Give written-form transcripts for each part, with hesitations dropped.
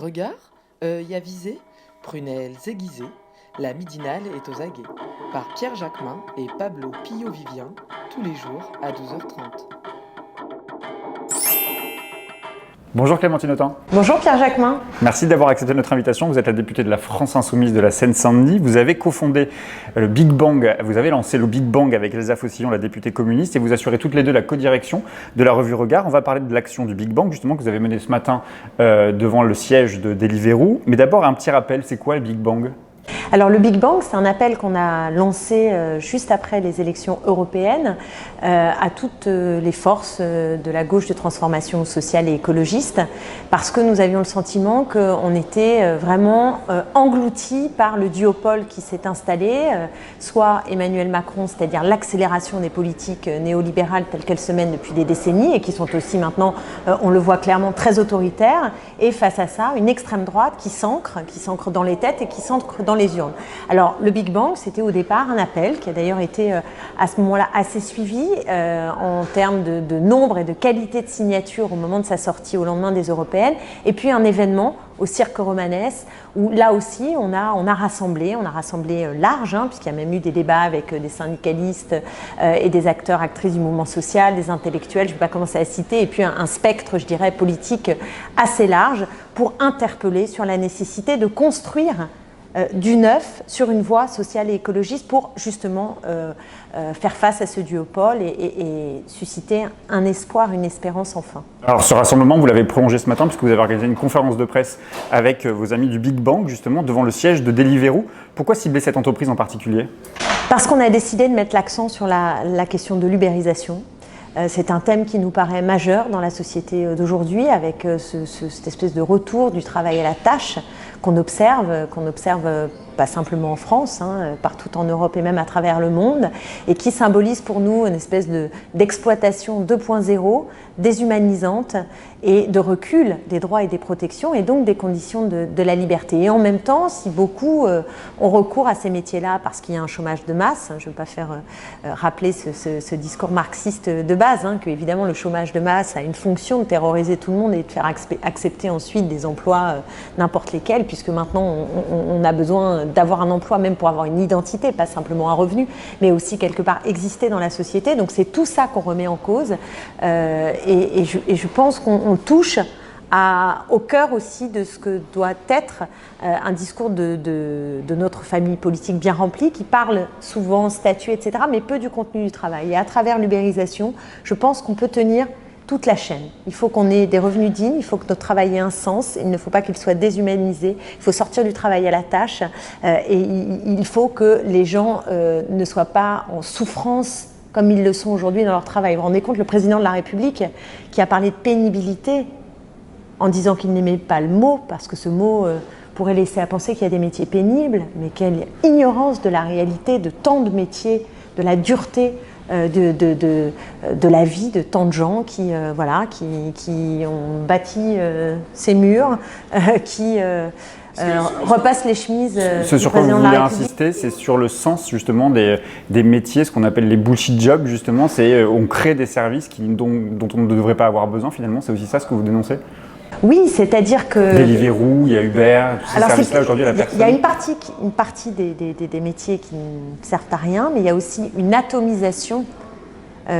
Regard, œil avisé, prunelles aiguisées, la midinale est aux aguets, par Pierre Jacquemin et Pablo Pillot-Vivien, tous les jours à 12h30. Bonjour Clémentine Autain. Bonjour Pierre Jacquemin. Merci d'avoir accepté notre invitation. Vous êtes la députée de la France Insoumise de la Seine-Saint-Denis. Vous avez cofondé le Big Bang, vous avez lancé le Big Bang avec Elsa Faucillon, la députée communiste, et vous assurez toutes les deux la codirection de la revue Regard. On va parler de l'action du Big Bang, justement, que vous avez menée ce matin devant le siège de Deliveroo. Mais d'abord, un petit rappel, c'est quoi le Big Bang ? Alors le Big Bang, c'est un appel qu'on a lancé juste après les élections européennes à toutes les forces de la gauche de transformation sociale et écologiste, parce que nous avions le sentiment qu'on était vraiment engloutis par le duopole qui s'est installé, soit Emmanuel Macron, c'est-à-dire l'accélération des politiques néolibérales telles qu'elles se mènent depuis des décennies et qui sont aussi maintenant, on le voit clairement, très autoritaires, et face à ça, une extrême droite qui s'ancre dans les têtes et qui s'ancre dans les urnes. Alors le Big Bang, c'était au départ un appel qui a d'ailleurs été à ce moment-là assez suivi en termes de nombre et de qualité de signature au moment de sa sortie au lendemain des européennes, et puis un événement au Cirque Romanès où là aussi on a rassemblé large, puisqu'il y a même eu des débats avec des syndicalistes et des acteurs, actrices du mouvement social, des intellectuels, je ne vais pas commencer à citer, et puis un spectre, je dirais, politique assez large pour interpeller sur la nécessité de construire du neuf sur une voie sociale et écologiste pour justement faire face à ce duopole et susciter un espoir, une espérance enfin. Alors ce rassemblement, vous l'avez prolongé ce matin puisque vous avez organisé une conférence de presse avec vos amis du Big Bang, justement, devant le siège de Deliveroo. Pourquoi cibler cette entreprise en particulier ? Parce qu'on a décidé de mettre l'accent sur la question de l'ubérisation. C'est un thème qui nous paraît majeur dans la société d'aujourd'hui, avec cette espèce de retour du travail à la tâche qu'on observe pas simplement en France, partout en Europe et même à travers le monde, et qui symbolise pour nous une espèce d'exploitation 2.0, déshumanisante et de recul des droits et des protections, et donc des conditions de la liberté. Et en même temps, si beaucoup ont recours à ces métiers-là parce qu'il y a un chômage de masse, je ne veux pas faire rappeler ce discours marxiste de base, que évidemment le chômage de masse a une fonction de terroriser tout le monde et de faire accepter ensuite des emplois n'importe lesquels, puisque maintenant on a besoin d'avoir un emploi même pour avoir une identité, pas simplement un revenu, mais aussi quelque part exister dans la société. Donc c'est tout ça qu'on remet en cause et je pense qu'on touche au cœur aussi de ce que doit être un discours de notre famille politique bien remplie, qui parle souvent statut, etc., mais peu du contenu du travail. Et à travers l'ubérisation, je pense qu'on peut tenir toute la chaîne. Il faut qu'on ait des revenus dignes, il faut que notre travail ait un sens, il ne faut pas qu'il soit déshumanisé, il faut sortir du travail à la tâche et il faut que les gens ne soient pas en souffrance comme ils le sont aujourd'hui dans leur travail. Vous vous rendez compte, le président de la République qui a parlé de pénibilité en disant qu'il n'aimait pas le mot, parce que ce mot pourrait laisser à penser qu'il y a des métiers pénibles, mais quelle ignorance de la réalité de tant de métiers, de la dureté de la vie de tant de gens qui ont bâti ces murs, qui repassent les chemises Ce du sur quoi vous président de la voulez République. insister, c'est sur le sens justement des métiers, ce qu'on appelle les bullshit jobs, justement, c'est on crée des services dont on ne devrait pas avoir besoin finalement, c'est aussi ça ce que vous dénoncez ? Oui, c'est-à-dire que... Deliveroo, il y a Uber, tous ces services-là aujourd'hui à la personne. Il y a une partie des métiers qui ne servent à rien, mais il y a aussi une atomisation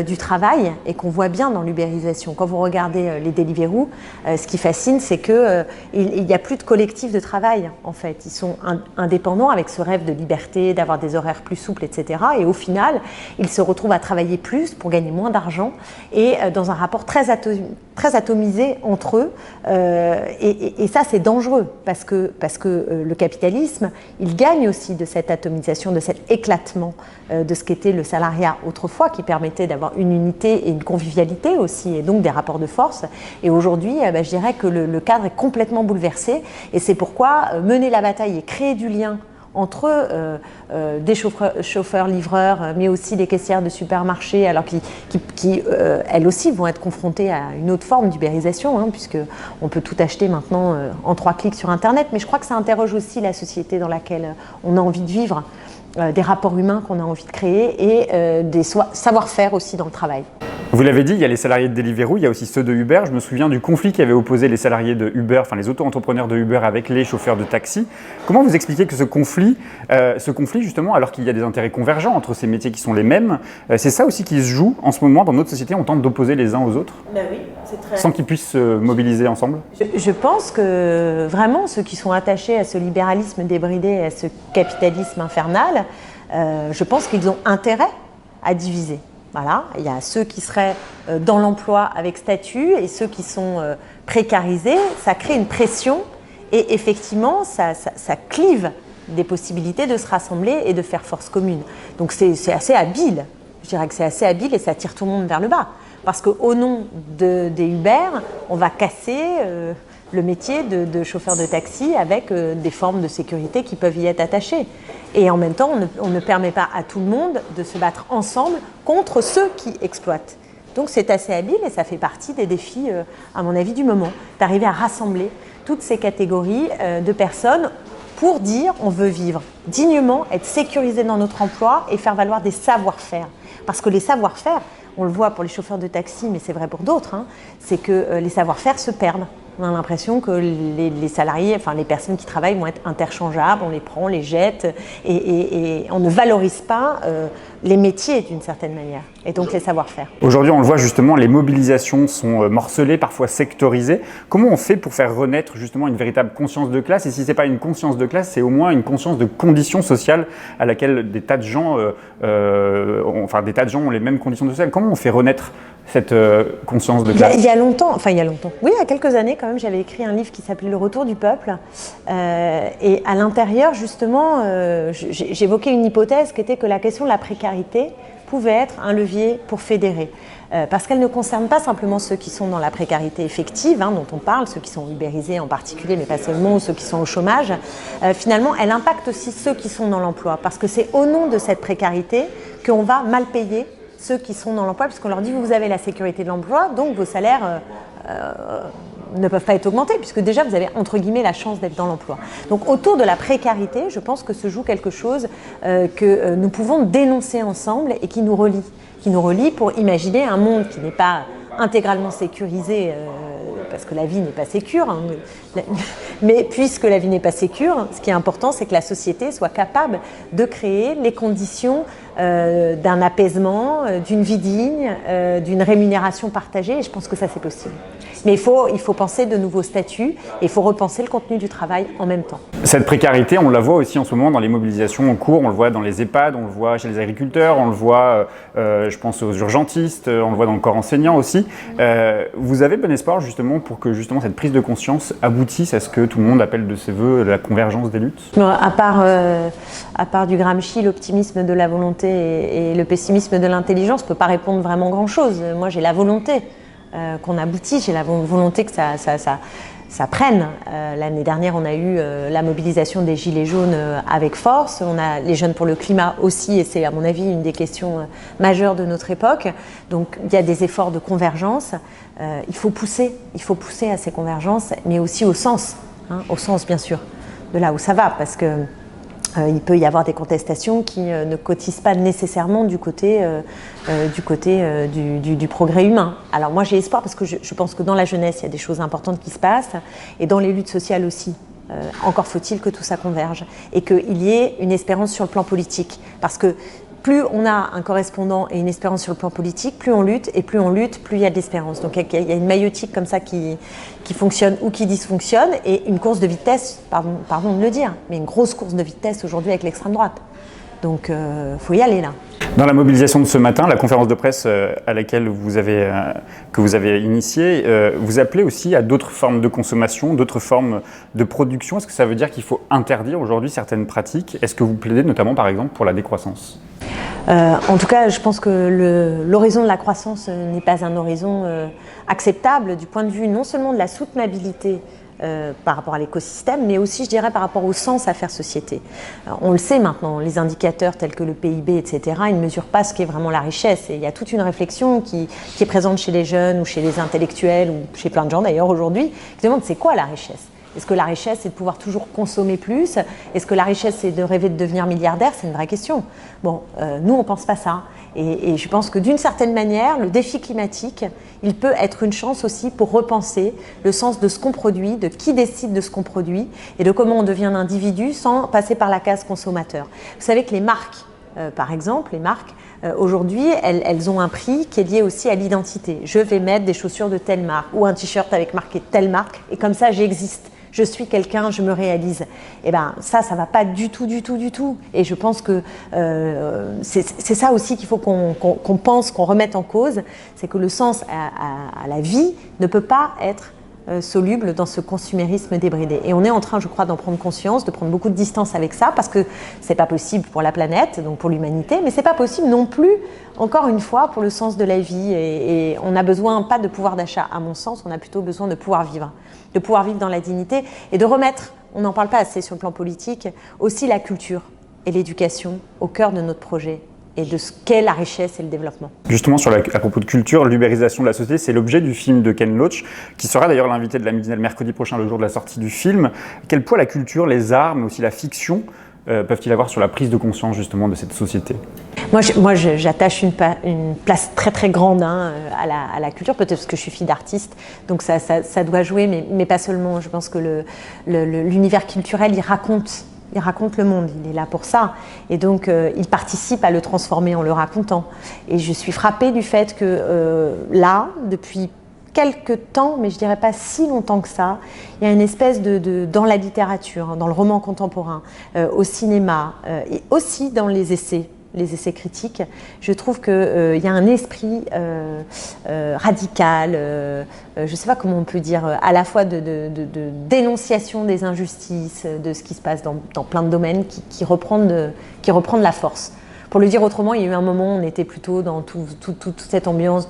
du travail, et qu'on voit bien dans l'ubérisation. Quand vous regardez les Deliveroo, ce qui fascine, c'est qu'il n'y a plus de collectif de travail, en fait. Ils sont indépendants avec ce rêve de liberté, d'avoir des horaires plus souples, etc. Et au final, ils se retrouvent à travailler plus pour gagner moins d'argent et dans un rapport très atomisé entre eux. Et ça, c'est dangereux parce que le capitalisme, il gagne aussi de cette atomisation, de cet éclatement de ce qu'était le salariat autrefois, qui permettait d'avoir une unité et une convivialité aussi, et donc des rapports de force. Et aujourd'hui, je dirais que le cadre est complètement bouleversé, et c'est pourquoi mener la bataille et créer du lien entre des chauffeurs-livreurs, mais aussi des caissières de supermarchés, alors qui elles aussi vont être confrontées à une autre forme d'ubérisation, puisqu'on peut tout acheter maintenant en 3 clics sur Internet. Mais je crois que ça interroge aussi la société dans laquelle on a envie de vivre, des rapports humains qu'on a envie de créer et des savoir-faire aussi dans le travail. Vous l'avez dit, il y a les salariés de Deliveroo, il y a aussi ceux de Uber. Je me souviens du conflit qui avait opposé les salariés de Uber, enfin les auto-entrepreneurs de Uber avec les chauffeurs de taxi. Comment vous expliquez que ce conflit justement, alors qu'il y a des intérêts convergents entre ces métiers qui sont les mêmes, c'est ça aussi qui se joue en ce moment dans notre société, on tente d'opposer les uns aux autres, Ben oui, c'est très... sans qu'ils puissent se mobiliser ensemble? Je pense que vraiment ceux qui sont attachés à ce libéralisme débridé, à ce capitalisme infernal, je pense qu'ils ont intérêt à diviser. Voilà, il y a ceux qui seraient dans l'emploi avec statut et ceux qui sont précarisés. Ça crée une pression et effectivement, ça clive des possibilités de se rassembler et de faire force commune. Donc c'est assez habile. Je dirais que c'est assez habile et ça tire tout le monde vers le bas. Parce qu'au nom des Uber, on va casser le métier de chauffeur de taxi avec des formes de sécurité qui peuvent y être attachées. Et en même temps, on ne permet pas à tout le monde de se battre ensemble contre ceux qui exploitent. Donc c'est assez habile et ça fait partie des défis, à mon avis, du moment, d'arriver à rassembler toutes ces catégories de personnes pour dire on veut vivre dignement, être sécurisé dans notre emploi et faire valoir des savoir-faire. Parce que les savoir-faire, on le voit pour les chauffeurs de taxi, mais c'est vrai pour d'autres, hein, c'est que les savoir-faire se perdent. On a l'impression que les salariés, enfin les personnes qui travaillent vont être interchangeables, on les prend, on les jette et on ne valorise pas les métiers d'une certaine manière et donc les savoir-faire. Aujourd'hui, on le voit justement, les mobilisations sont morcelées, parfois sectorisées. Comment on fait pour faire renaître justement une véritable conscience de classe? Et si ce n'est pas une conscience de classe, c'est au moins une conscience de conditions sociales à laquelle des tas de gens ont les mêmes conditions sociales. Comment on fait renaître cette conscience de classe? Il y a longtemps, oui, il y a quelques années quand même, j'avais écrit un livre qui s'appelait Le Retour du peuple. Et à l'intérieur, justement, j'évoquais une hypothèse qui était que la question de la précarité pouvait être un levier pour fédérer. Parce qu'elle ne concerne pas simplement ceux qui sont dans la précarité effective, hein, dont on parle, ceux qui sont ubérisés en particulier, mais pas seulement, ceux qui sont au chômage. Finalement, elle impacte aussi ceux qui sont dans l'emploi. Parce que c'est au nom de cette précarité qu'on va mal payer ceux qui sont dans l'emploi, puisqu'on leur dit vous avez la sécurité de l'emploi, donc vos salaires ne peuvent pas être augmentés, puisque déjà vous avez entre guillemets la chance d'être dans l'emploi. Donc autour de la précarité, je pense que se joue quelque chose que nous pouvons dénoncer ensemble et qui nous relie pour imaginer un monde qui n'est pas intégralement sécurisé, parce que la vie n'est pas sécure, hein, mais puisque la vie n'est pas sécure, ce qui est important, c'est que la société soit capable de créer les conditions d'un apaisement, d'une vie digne, d'une rémunération partagée, et je pense que ça c'est possible. Mais il faut penser de nouveaux statuts et il faut repenser le contenu du travail en même temps. Cette précarité, on la voit aussi en ce moment dans les mobilisations en cours, on le voit dans les EHPAD, on le voit chez les agriculteurs, on le voit, je pense aux urgentistes, on le voit dans le corps enseignant aussi. Vous avez bon espoir justement pour que justement cette prise de conscience aboutisse à ce que tout le monde appelle de ses voeux la convergence des luttes? À part du Gramsci, l'optimisme de la volonté et le pessimisme de l'intelligence, je ne peux pas répondre vraiment grand-chose. Moi j'ai la volonté qu'on aboutisse, j'ai la volonté que ça prenne. L'année dernière, on a eu la mobilisation des Gilets jaunes avec force. On a les jeunes pour le climat aussi, et c'est à mon avis une des questions majeures de notre époque. Donc il y a des efforts de convergence. Il faut pousser à ces convergences, mais aussi au sens bien sûr, de là où ça va, parce que il peut y avoir des contestations qui ne cotisent pas nécessairement du côté du progrès humain. Alors moi j'ai espoir parce que je pense que dans la jeunesse il y a des choses importantes qui se passent et dans les luttes sociales aussi. Encore faut-il que tout ça converge et qu'il y ait une espérance sur le plan politique. Parce que plus on a un correspondant et une espérance sur le plan politique, plus on lutte, et plus on lutte, plus il y a de l'espérance. Donc il y a une maïotique comme ça qui fonctionne ou qui dysfonctionne, et une course de vitesse, pardon de le dire, mais une grosse course de vitesse aujourd'hui avec l'extrême droite. Donc faut y aller là. Dans la mobilisation de ce matin, la conférence de presse à laquelle que vous avez initiée, vous appelez aussi à d'autres formes de consommation, d'autres formes de production. Est-ce que ça veut dire qu'il faut interdire aujourd'hui certaines pratiques? Est-ce que vous plaidez notamment par exemple pour la décroissance? En tout cas, je pense que l'horizon de la croissance n'est pas un horizon acceptable du point de vue non seulement de la soutenabilité par rapport à l'écosystème, mais aussi, je dirais, par rapport au sens à faire société. On le sait maintenant, les indicateurs tels que le PIB, etc., ils ne mesurent pas ce qu'est vraiment la richesse. Et il y a toute une réflexion qui est présente chez les jeunes ou chez les intellectuels ou chez plein de gens d'ailleurs aujourd'hui, qui se demandent c'est quoi la richesse? Est-ce que la richesse, c'est de pouvoir toujours consommer plus? Est-ce que la richesse, c'est de rêver de devenir milliardaire? C'est une vraie question. Bon, nous, on ne pense pas ça. Et je pense que d'une certaine manière, le défi climatique, il peut être une chance aussi pour repenser le sens de ce qu'on produit, de qui décide de ce qu'on produit et de comment on devient un individu sans passer par la case consommateur. Vous savez que les marques, par exemple, aujourd'hui, elles ont un prix qui est lié aussi à l'identité. Je vais mettre des chaussures de telle marque ou un t-shirt avec marqué telle marque et comme ça, j'existe. Je suis quelqu'un, je me réalise. Et ben ça va pas du tout. Et je pense que c'est ça aussi qu'il faut qu'on pense, qu'on remette en cause, c'est que le sens à la vie ne peut pas être soluble dans ce consumérisme débridé. Et on est en train, je crois, d'en prendre conscience, de prendre beaucoup de distance avec ça, parce que c'est pas possible pour la planète, donc pour l'humanité, mais c'est pas possible non plus, encore une fois, pour le sens de la vie. Et on a besoin, pas de pouvoir d'achat, à mon sens, on a plutôt besoin de pouvoir vivre dans la dignité et de remettre, on n'en parle pas assez sur le plan politique, aussi la culture et l'éducation au cœur de notre projet et de ce qu'est la richesse et le développement. Justement, à propos de culture, l'ubérisation de la société, c'est l'objet du film de Ken Loach, qui sera d'ailleurs l'invité de la Midinale mercredi prochain, le jour de la sortie du film. Quel poids la culture, les arts, mais aussi la fiction peuvent-ils avoir sur la prise de conscience justement de cette société ? Moi, j'attache une place très très grande à la culture, peut-être parce que je suis fille d'artiste, donc ça doit jouer, mais pas seulement. Je pense que l'univers culturel, il raconte le monde, il est là pour ça. Et donc, il participe à le transformer en le racontant. Et je suis frappée du fait que là, depuis quelques temps, mais je dirais pas si longtemps que ça, il y a une espèce dans la littérature, dans le roman contemporain, au cinéma et aussi dans les essais critiques, je trouve qu'il y a un esprit radical, je ne sais pas comment on peut dire, à la fois de dénonciation des injustices, de ce qui se passe dans plein de domaines qui reprend de la force. Pour le dire autrement, il y a eu un moment où on était plutôt dans toute cette ambiance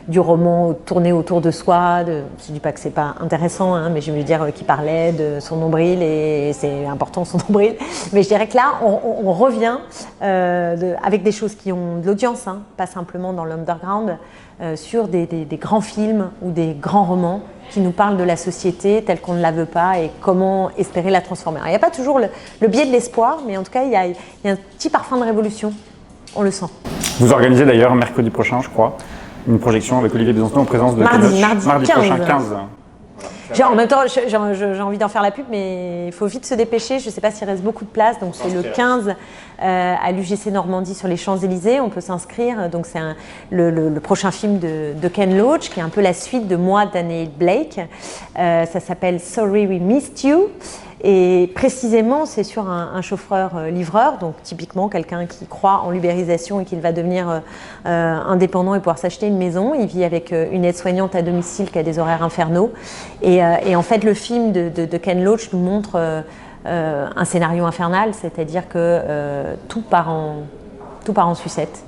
du roman tourné autour de soi. Je ne dis pas que ce n'est pas intéressant, mais je veux dire qui parlait de son nombril, et c'est important son nombril. Mais je dirais que là, on revient avec des choses qui ont de l'audience, pas simplement dans l'underground, sur des grands films ou des grands romans qui nous parlent de la société telle qu'on ne la veut pas et comment espérer la transformer. Alors, il n'y a pas toujours le biais de l'espoir, mais en tout cas, il y a un petit parfum de révolution. On le sent. Vous organisez d'ailleurs mercredi prochain, je crois, une projection avec Olivier Besancenot en présence de mardi 15. Prochain, 15. En même temps, j'ai envie d'en faire la pub, mais il faut vite se dépêcher. Je ne sais pas s'il reste beaucoup de place. Donc, c'est le 15 à l'UGC Normandie sur les Champs-Élysées. On peut s'inscrire. Donc, c'est le prochain film de Ken Loach, qui est un peu la suite de Moi, Daniel Blake. Ça s'appelle Sorry We Missed You. Et précisément, c'est sur un chauffeur-livreur, donc typiquement quelqu'un qui croit en l'ubérisation et qu'il va devenir indépendant et pouvoir s'acheter une maison. Il vit avec une aide-soignante à domicile qui a des horaires infernaux. Et en fait, le film de Ken Loach nous montre un scénario infernal, c'est-à-dire que tout part en sucette.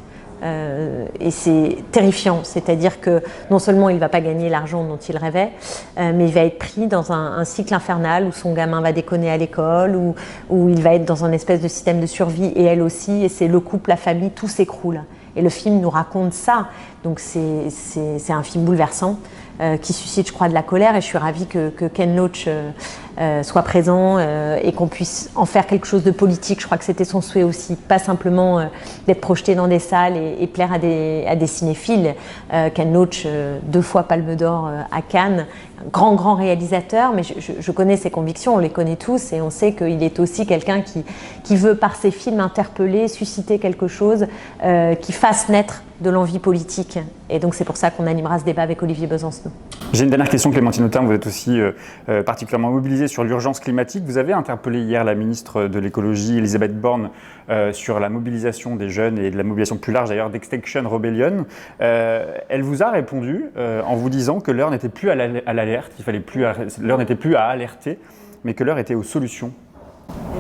Et c'est terrifiant, c'est-à-dire que non seulement il ne va pas gagner l'argent dont il rêvait, mais il va être pris dans un cycle infernal où son gamin va déconner à l'école, où il va être dans un espèce de système de survie, et elle aussi, et c'est le couple, la famille, tout s'écroule. Et le film nous raconte ça, donc c'est un film bouleversant qui suscite, je crois, de la colère, et je suis ravie que Ken Loach soit présent et qu'on puisse en faire quelque chose de politique. Je crois que c'était son souhait aussi, pas simplement d'être projeté dans des salles et plaire à des cinéphiles. Ken Loach, 2 fois Palme d'Or à Cannes, un grand réalisateur, mais je connais ses convictions, on les connaît tous, et on sait qu'il est aussi quelqu'un qui veut, par ses films, interpeller, susciter quelque chose qui fasse naître de l'envie politique. Et donc c'est pour ça qu'on animera ce débat avec Olivier Besancenot. J'ai une dernière question, Clémentine Autain. Vous êtes aussi particulièrement mobilisée sur l'urgence climatique. Vous avez interpellé hier la ministre de l'écologie, Elisabeth Borne, sur la mobilisation des jeunes et de la mobilisation plus large d'ailleurs d'Extinction Rebellion. Elle vous a répondu en vous disant que l'heure n'était plus à l'alerte, l'heure n'était plus à alerter, mais que l'heure était aux solutions.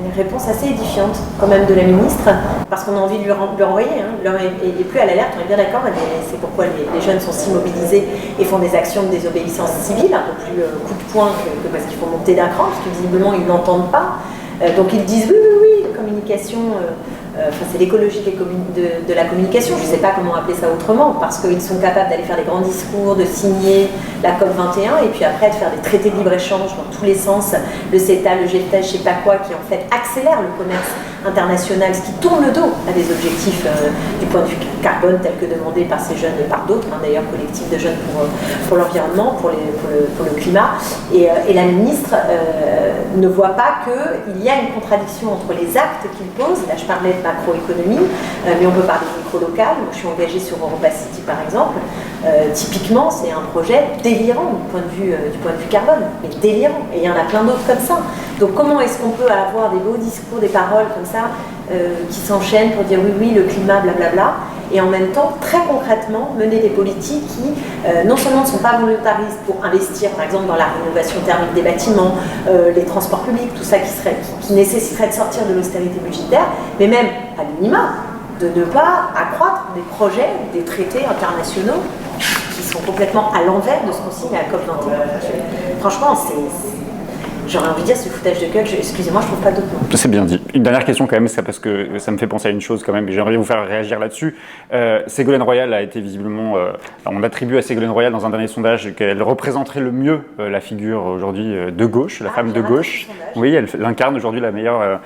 Une réponse assez édifiante quand même de la ministre, parce qu'on a envie de lui renvoyer. L'heure est plus à l'alerte, on est bien d'accord, et c'est pourquoi les jeunes sont si mobilisés et font des actions de désobéissance civile, un peu plus coup de poing que parce qu'il faut monter d'un cran, parce que visiblement ils n'entendent pas. Donc ils disent oui, la communication, c'est l'écologie de la communication, je ne sais pas comment appeler ça autrement, parce qu'ils sont capables d'aller faire des grands discours, de signer la COP21, et puis après de faire des traités de libre-échange dans tous les sens, le CETA, le GEFTA, je ne sais pas quoi, qui en fait accélèrent le commerce internationales, ce qui tourne le dos à des objectifs du point de vue carbone tels que demandés par ces jeunes et par d'autres, d'ailleurs collectifs de jeunes pour l'environnement, pour le climat. Et la ministre ne voit pas qu'il y a une contradiction entre les actes qu'il pose. Là, je parlais de macroéconomie, mais on peut parler de micro-local. Moi, je suis engagée sur Europa City, par exemple. Typiquement, c'est un projet délirant du point de vue carbone, mais délirant. Et il y en a plein d'autres comme ça. Donc, comment est-ce qu'on peut avoir des beaux discours, des paroles comme ça, qui s'enchaînent pour dire oui, le climat, blablabla, et en même temps, très concrètement, mener des politiques qui, non seulement ne sont pas volontaristes pour investir, par exemple, dans la rénovation thermique des bâtiments, les transports publics, tout ça qui nécessiterait de sortir de l'austérité budgétaire, mais même, à minima, de ne pas accroître des projets, des traités internationaux qui sont complètement à l'envers de ce qu'on signe à la COP21. Franchement, j'aurais envie de dire, c'est du foutage de gueule. Excusez-moi, je ne trouve pas d'autres mots. C'est bien dit. Une dernière question quand même, c'est parce que ça me fait penser à une chose quand même, et j'aimerais vous faire réagir là-dessus. Ségolène Royal a été visiblement... on attribue à Ségolène Royal dans un dernier sondage qu'elle représenterait le mieux la figure aujourd'hui de gauche, la femme de gauche. Oui, elle incarne aujourd'hui la meilleure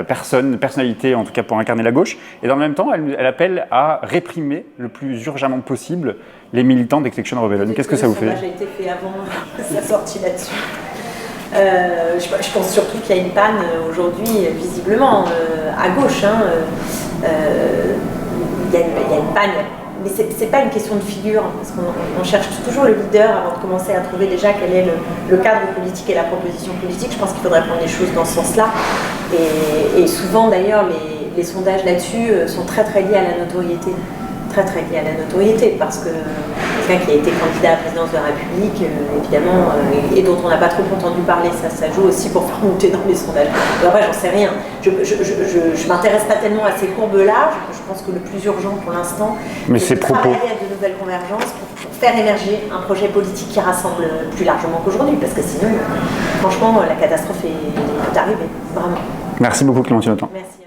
personnalité, en tout cas pour incarner la gauche. Et dans le même temps, elle appelle à réprimer le plus urgemment possible les militants d'Extinction Rebellion. Qu'est-ce que ça vous fait? Le sondage a été fait avant sa sortie là-dessus. Je pense surtout qu'il y a une panne aujourd'hui, visiblement, à gauche. Il y a une panne, mais c'est pas une question de figure, parce qu'on cherche toujours le leader avant de commencer à trouver déjà quel est le cadre politique et la proposition politique. Je pense qu'il faudrait prendre les choses dans ce sens-là. Et souvent, d'ailleurs, les sondages là-dessus sont très très liés à la notoriété. Très très lié à la notoriété, parce que quelqu'un qui a été candidat à la présidence de la République, évidemment, et dont on n'a pas trop entendu parler, ça joue aussi pour faire monter dans les sondages. Après, j'en sais rien. Je m'intéresse pas tellement à ces courbes-là. Je pense que le plus urgent pour l'instant, c'est de travailler à de nouvelles convergences pour faire émerger un projet politique qui rassemble plus largement qu'aujourd'hui, parce que sinon, franchement, la catastrophe peut arriver, vraiment. Merci beaucoup, Clémentine Autain. Merci.